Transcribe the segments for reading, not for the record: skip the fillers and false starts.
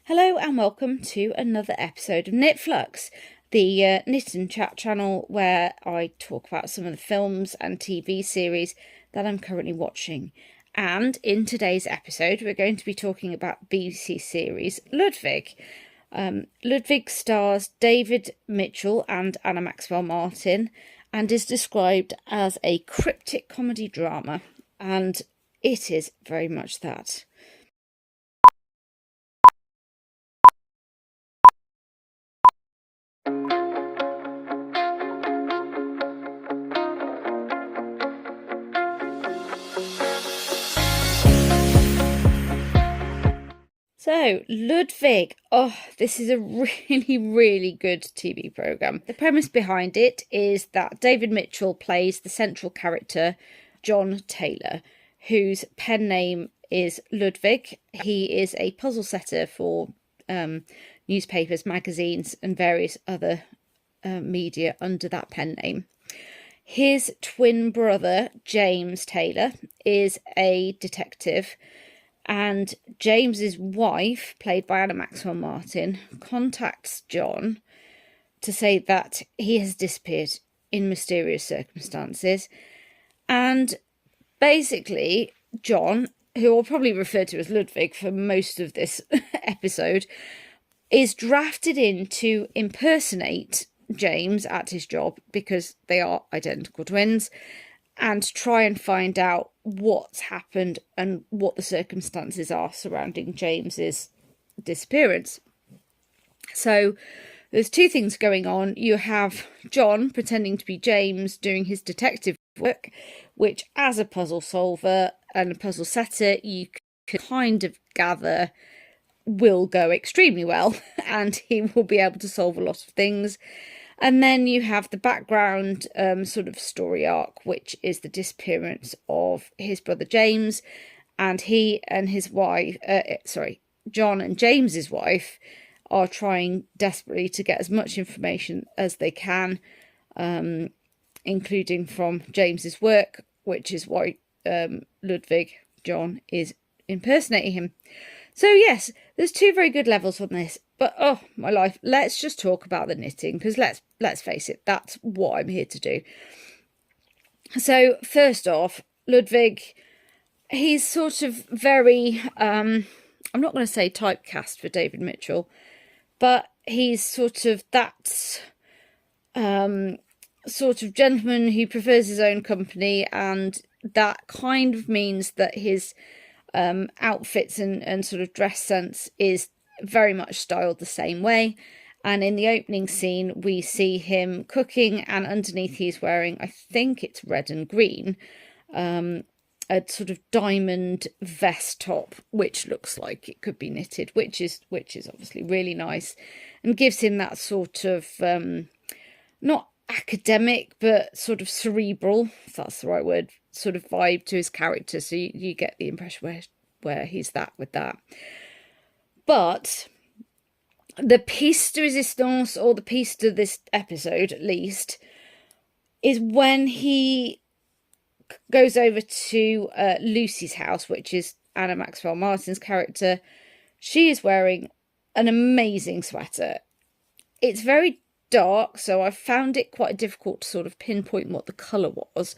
Hello and welcome to another episode of Knitflux, the knit and chat channel where I talk about some of the films and TV series that I'm currently watching. And in today's episode, we're going to be talking about BBC series Ludwig. Ludwig stars David Mitchell and Anna Maxwell Martin and is described as a cryptic comedy drama, and it is very much that. So, Ludwig, this is a really good TV programme. The premise behind it is that David Mitchell plays the central character, John Taylor, whose pen name is Ludwig. He is a puzzle setter for newspapers, magazines and various other media under that pen name. His twin brother, James Taylor, is a detective, and James's wife, played by Anna Maxwell Martin, contacts John to say that he has disappeared in mysterious circumstances. And basically, John, who I'll probably refer to as Ludwig for most of this episode, is drafted in to impersonate James at his job because they are identical twins, and try and find out what's happened and what the circumstances are surrounding James's disappearance. So there's two things going on. You have John pretending to be James doing his detective work, which as a puzzle solver and a puzzle setter, you can kind of gather will go extremely well and he will be able to solve a lot of things. And then you have the background sort of story arc, which is the disappearance of his brother James, and he and his wife, John and James's wife are trying desperately to get as much information as they can, including from James's work, which is why Ludwig, John, is impersonating him. So yes, there's two very good levels on this, but oh my life, let's just talk about the knitting, because let's face it, that's what I'm here to do. So first off, Ludwig, he's sort of very, I'm not going to say typecast for David Mitchell, but he's sort of that sort of gentleman who prefers his own company, and that kind of means that his outfits and sort of dress sense is very much styled the same way. And in the opening scene we see him cooking, and underneath he's wearing, I think it's red and green, a sort of diamond vest top, which looks like it could be knitted, which is obviously really nice and gives him that sort of not academic but sort of cerebral, if that's the right word, sort of vibe to his character. So you get the impression where he's that with that. But the piece de resistance, or the piece to this episode at least, is when he goes over to Lucy's house, which is Anna Maxwell Martin's character. She is wearing an amazing sweater. It's very dark, so I found it quite difficult to sort of pinpoint what the colour was.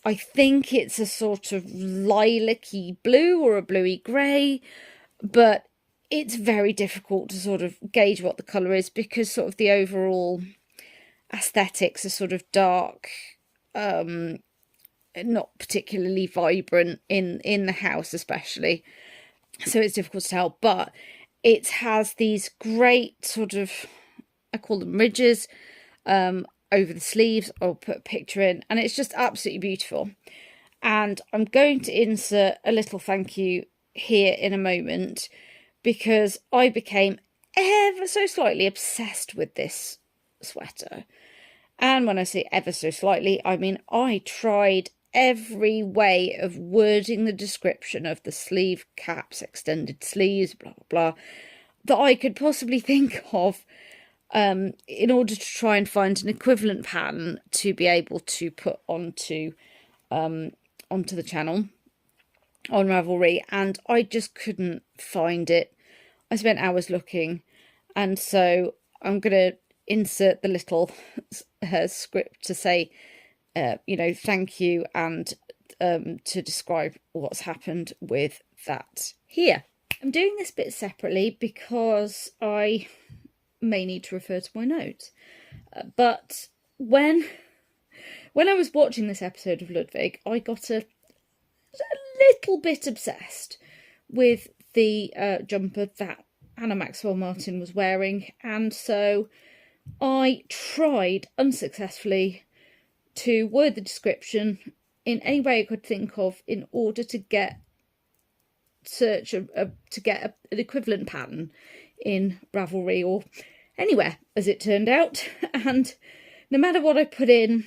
I think it's a sort of lilac-y blue or a bluey grey, but it's very difficult to sort of gauge what the colour is because sort of the overall aesthetics are sort of dark, not particularly vibrant in the house especially. So it's difficult to tell, but it has these great sort of, I call them ridges, over the sleeves. I'll put a picture in, and it's just absolutely beautiful. And I'm going to insert a little thank you here in a moment, because I became ever so slightly obsessed with this sweater. And when I say ever so slightly, I mean I tried every way of wording the description of the sleeve caps, extended sleeves, blah blah blah, that I could possibly think of, in order to try and find an equivalent pattern to be able to put onto the channel on Ravelry, and I just couldn't find it. I spent hours looking, and so I'm going to insert the little script to say, thank you, and to describe what's happened with that here. I'm doing this bit separately because I may need to refer to my notes. But when I was watching this episode of Ludwig, I got a little bit obsessed with the jumper that Anna Maxwell Martin was wearing, and so I tried unsuccessfully to word the description in any way I could think of in order to get an equivalent pattern in Ravelry or anywhere, as it turned out. And no matter what I put in,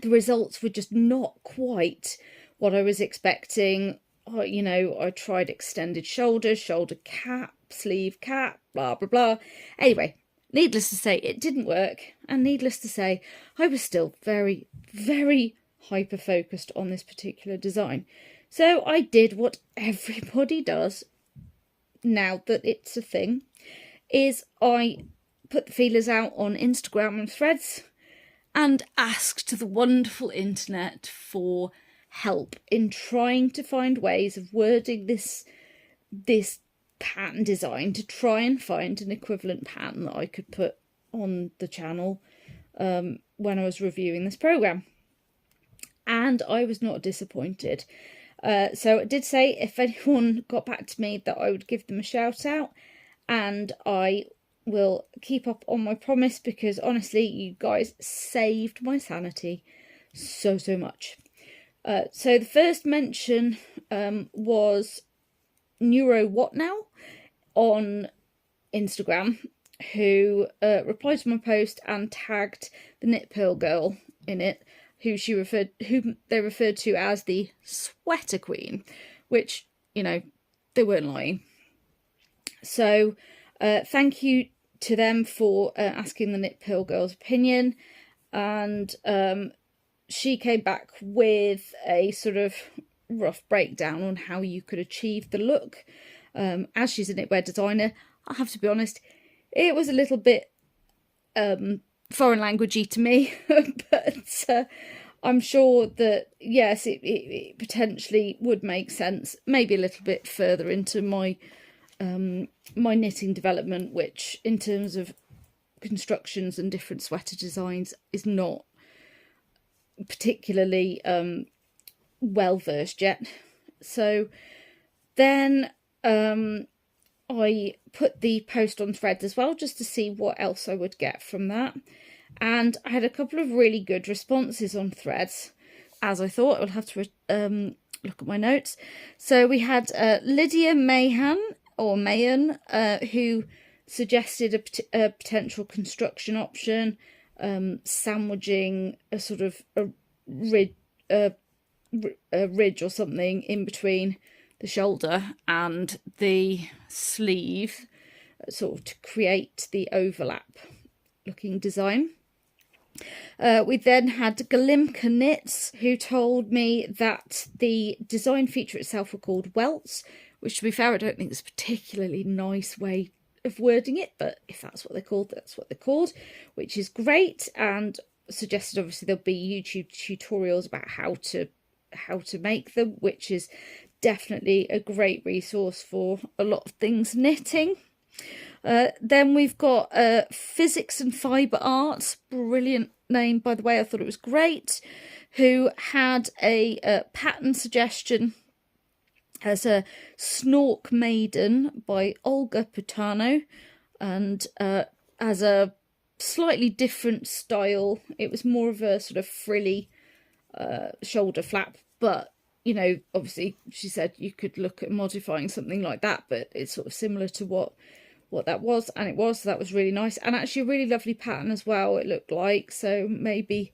the results were just not quite what I was expecting. I tried extended shoulders, shoulder cap, sleeve cap, blah, blah, blah. Anyway, needless to say, it didn't work. And needless to say, I was still very, very hyper-focused on this particular design. So I did what everybody does now that it's a thing, is I put the feelers out on Instagram and Threads and asked the wonderful internet for help in trying to find ways of wording this pattern design to try and find an equivalent pattern that I could put on the channel when I was reviewing this program. And I was not disappointed. So I did say if anyone got back to me that I would give them a shout out, and I will keep up on my promise, because honestly, you guys saved my sanity so much. So the first mention was neurowhatnow on Instagram, who replied to my post and tagged the Knit Pearl girl in it, who they referred to as the Sweater Queen, which, they weren't lying. So thank you to them for asking the Knit Pearl girl's opinion, and she came back with a sort of rough breakdown on how you could achieve the look. As she's a knitwear designer, I have to be honest, it was a little bit foreign languagey to me, but I'm sure that, yes, it potentially would make sense, maybe a little bit further into my my knitting development, which in terms of constructions and different sweater designs is not particularly well versed yet. So then I put the post on Threads as well, just to see what else I would get from that, and I had a couple of really good responses on Threads, as I thought. I'll have to look at my notes. So we had lydiamayhann or Mayan, who suggested a potential construction option, sandwiching a sort of a ridge or something in between the shoulder and the sleeve, sort of to create the overlap looking design. We then had Galimka Knits, who told me that the design feature itself were called welts, which, to be fair, I don't think is a particularly nice way of wording it, but if that's what they're called, that's what they're called, which is great, and suggested obviously there'll be YouTube tutorials about how to make them, which is definitely a great resource for a lot of things knitting. Then we've got Physicsandfibrearts, brilliant name by the way, I thought it was great, who had a pattern suggestion as a Snorkmaiden by Olga Putano, and as a slightly different style. It was more of a sort of frilly shoulder flap, but obviously she said you could look at modifying something like that, but it's sort of similar to what that was, and it was. So that was really nice, and actually a really lovely pattern as well, it looked like. So maybe,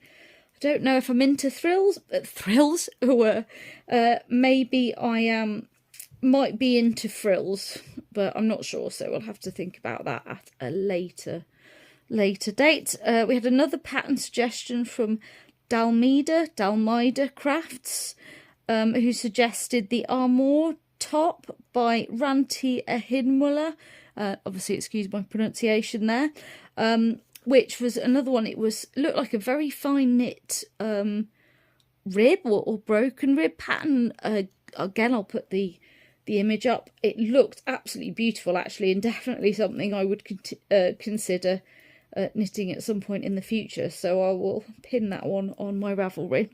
I don't know if I'm into thrills, or maybe I might be into frills, but I'm not sure, so we'll have to think about that at a later date. We had another pattern suggestion from Dalmida Crafts, who suggested the Armour Top by Ranti Ehinmola. Obviously, excuse my pronunciation there. Which was another one. It looked like a very fine knit rib or broken rib pattern. Again, I'll put the image up. It looked absolutely beautiful, actually, and definitely something I would consider knitting at some point in the future. So I will pin that one on my Ravelry.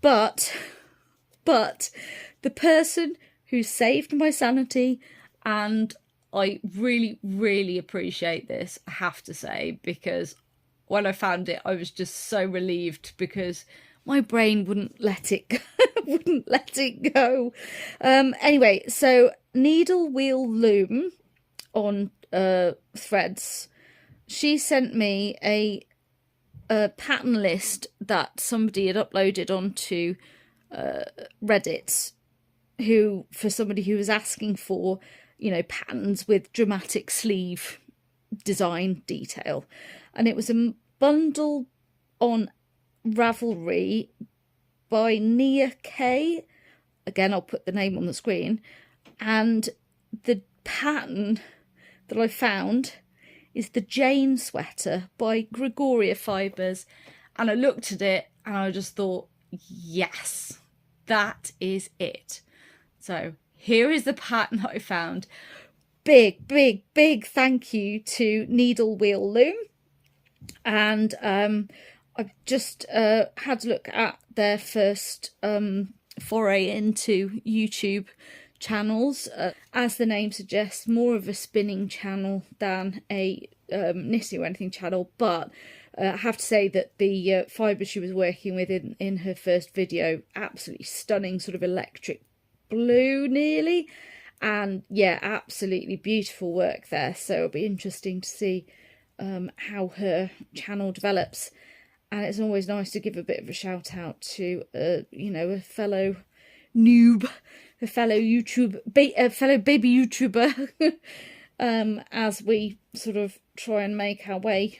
But the person who saved my sanity, and I really, really appreciate this, I have to say, because when I found it, I was just so relieved because my brain wouldn't let it go. Anyway, so Needle Wheel Loom on Threads, she sent me a pattern list that somebody had uploaded onto Reddit, for somebody who was asking for, patterns with dramatic sleeve design detail. And it was a bundle on Ravelry by Nia K. Again, I'll put the name on the screen. And the pattern that I found is the Jane sweater by Gregoria Fibres. And I looked at it and I just thought, yes, that is it. So here is the pattern that I found. Big, big, big thank you to Needle Wheel Loom. And I've just had a look at their first foray into YouTube channels. As the name suggests, more of a spinning channel than a knitting or anything channel. But I have to say that the fibres she was working with in her first video, absolutely stunning, sort of electric blue nearly. And yeah, absolutely beautiful work there. So it'll be interesting to see how her channel develops. And it's always nice to give a bit of a shout out to, a fellow noob, a fellow fellow baby YouTuber, as we sort of try and make our way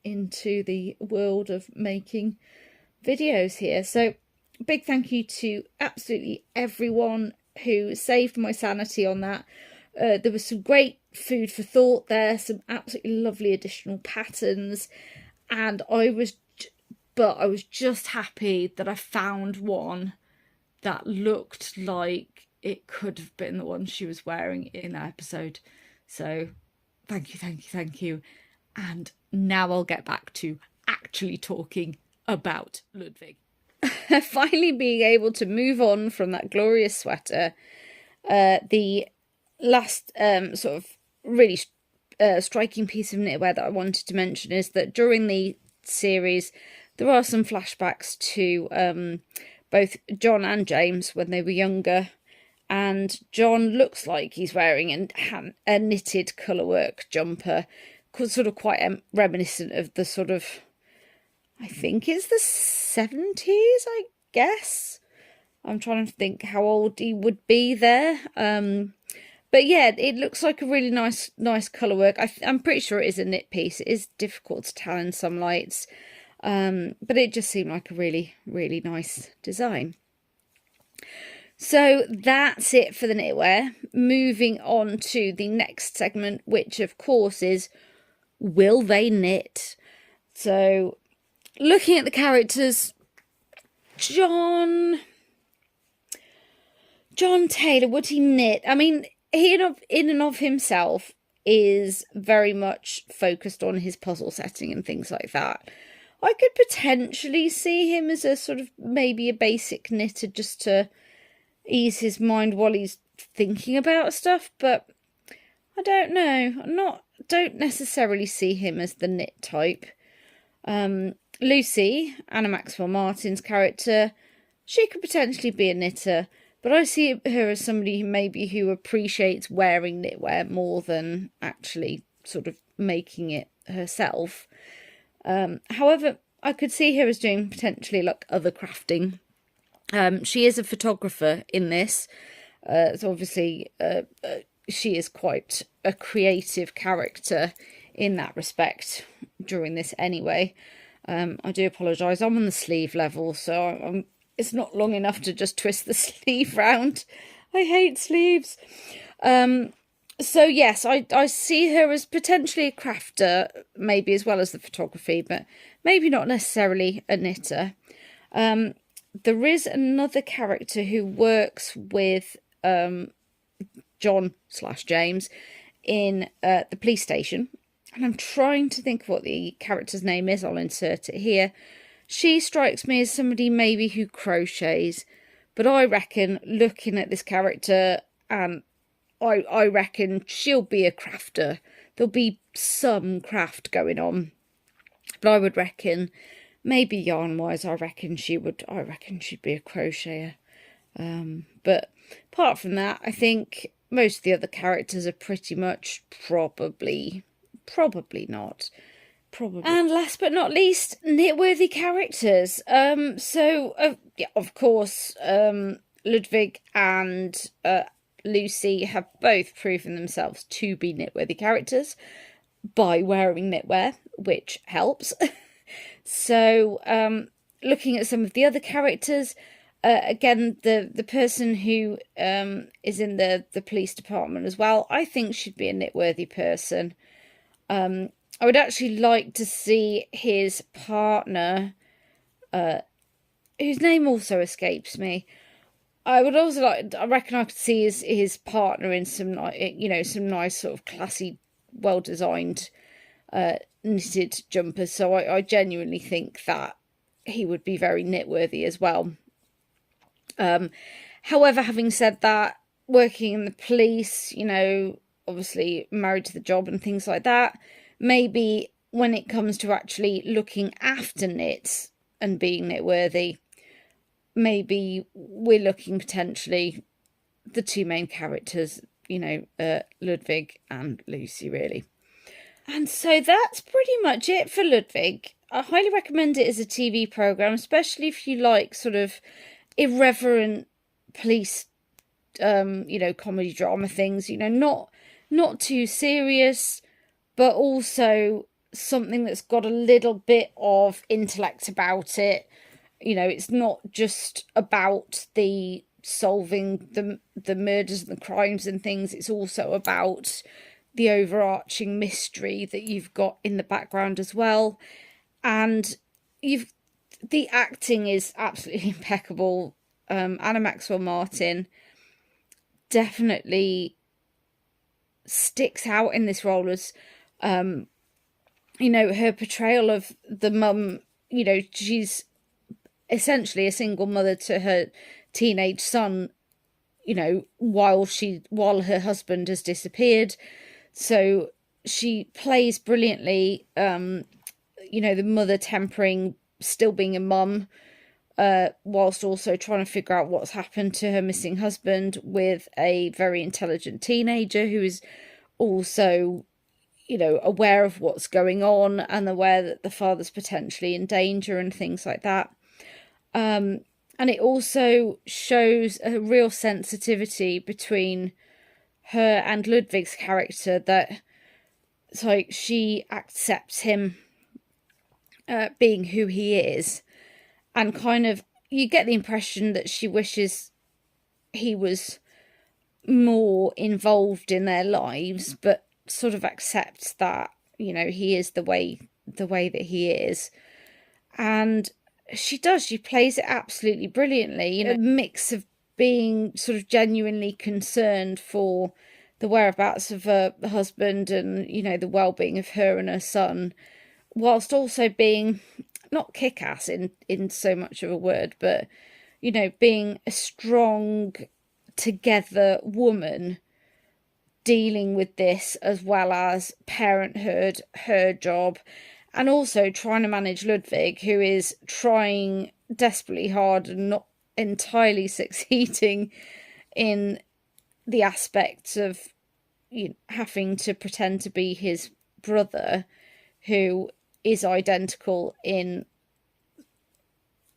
into the world of making videos here. So big thank you to absolutely everyone who saved my sanity on that. There was some great food for thought there, some absolutely lovely additional patterns, and I was just happy that I found one that looked like it could have been the one she was wearing in that episode. So thank you. And now I'll get back to actually talking about Ludwig. Finally being able to move on from that glorious sweater. The last sort of really striking piece of knitwear that I wanted to mention is that during the series there are some flashbacks to both John and James when they were younger, and John looks like he's wearing a knitted colourwork jumper, sort of quite reminiscent of the sort of, I think it's the 70s, I guess. I'm trying to think how old he would be there. But yeah, it looks like a really nice colourwork. I'm pretty sure it is a knit piece. It is difficult to tell in some lights. But it just seemed like a really, really nice design. So that's it for the knitwear. Moving on to the next segment, which of course is, will they knit? So looking at the characters, John Taylor, would he knit? I mean, he in and of himself is very much focused on his puzzle setting and things like that. I could potentially see him as a sort of maybe a basic knitter just to ease his mind while he's thinking about stuff, but I don't know. Don't necessarily see him as the knit type. Lucy, Anna Maxwell Martin's character, she could potentially be a knitter, but I see her as somebody who appreciates wearing knitwear more than actually sort of making it herself. However, I could see her as doing potentially like other crafting. She is a photographer in this, so obviously she is quite a creative character in that respect during this anyway. I do apologise, I'm on the sleeve level, so I'm it's not long enough to just twist the sleeve round. I hate sleeves. So yes, I see her as potentially a crafter, maybe as well as the photography, but maybe not necessarily a knitter. There is another character who works with John/James in the police station, and I'm trying to think of what the character's name is. I'll insert it here. She strikes me as somebody maybe who crochets, but I reckon, looking at this character, and I reckon she'll be a crafter. There'll be some craft going on, but I would reckon, maybe yarn-wise, I reckon she'd be a crocheter. But apart from that, I think most of the other characters are pretty much probably not. Probably. And last but not least, knitworthy characters. Yeah, of course, Ludwig and Lucy have both proven themselves to be knitworthy characters by wearing knitwear, which helps. So, looking at some of the other characters, again, the person who is in the police department as well, I think should be a knitworthy person. I would actually like to see his partner, whose name also escapes me. I would also like, I reckon I could see his partner in some nice sort of classy, well-designed knitted jumpers. So I genuinely think that he would be very knitworthy as well. However, having said that, working in the police, obviously married to the job and things like that, maybe when it comes to actually looking after knits and being knitworthy, maybe we're looking potentially the two main characters, Ludwig and Lucy, really. And so that's pretty much it for Ludwig. I highly recommend it as a TV programme, especially if you like sort of irreverent police, comedy drama things, not too serious, but also something that's got a little bit of intellect about it. It's not just about the solving the murders and the crimes and things. It's also about the overarching mystery that you've got in the background as well. And the acting is absolutely impeccable. Anna Maxwell Martin definitely sticks out in this role as, her portrayal of the mum. She's essentially a single mother to her teenage son, while her husband has disappeared. So she plays brilliantly, the mother tempering, still being a mum, whilst also trying to figure out what's happened to her missing husband, with a very intelligent teenager who is also, aware of what's going on and aware that the father's potentially in danger and things like that. And it also shows a real sensitivity between her and Ludwig's character, that it's like she accepts him being who he is, and kind of you get the impression that she wishes he was more involved in their lives, but sort of accepts that, he is the way that he is. And she plays it absolutely brilliantly. A mix of being sort of genuinely concerned for the whereabouts of her husband and, the well-being of her and her son, whilst also being not kick-ass in so much of a word, but, being a strong, together woman dealing with this, as well as parenthood, her job, and also trying to manage Ludwig, who is trying desperately hard and not entirely succeeding in the aspects of having to pretend to be his brother, who is identical in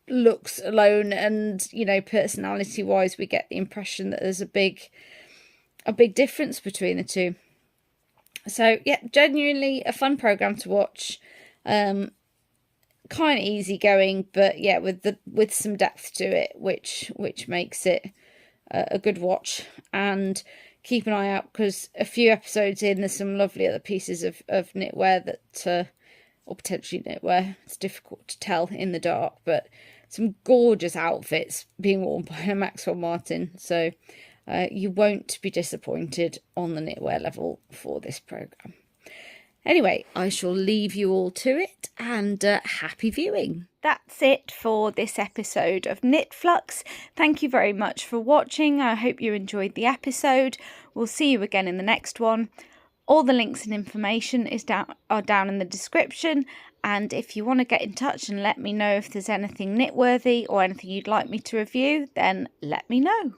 looks alone, and personality wise we get the impression that there's a big difference between the two. So yeah, genuinely a fun program to watch. kind of easygoing, but yeah, with some depth to it, which makes it a good watch. And keep an eye out, because a few episodes in, there's some lovely other pieces of knitwear that, or potentially knitwear, it's difficult to tell in the dark, but some gorgeous outfits being worn by a Maxwell Martin. So you won't be disappointed on the knitwear level for this programme. Anyway, I shall leave you all to it, and happy viewing. That's it for this episode of Knit Flux. Thank you very much for watching. I hope you enjoyed the episode. We'll see you again in the next one. All the links and information are down in the description, and if you want to get in touch and let me know if there's anything knitworthy or anything you'd like me to review, then let me know.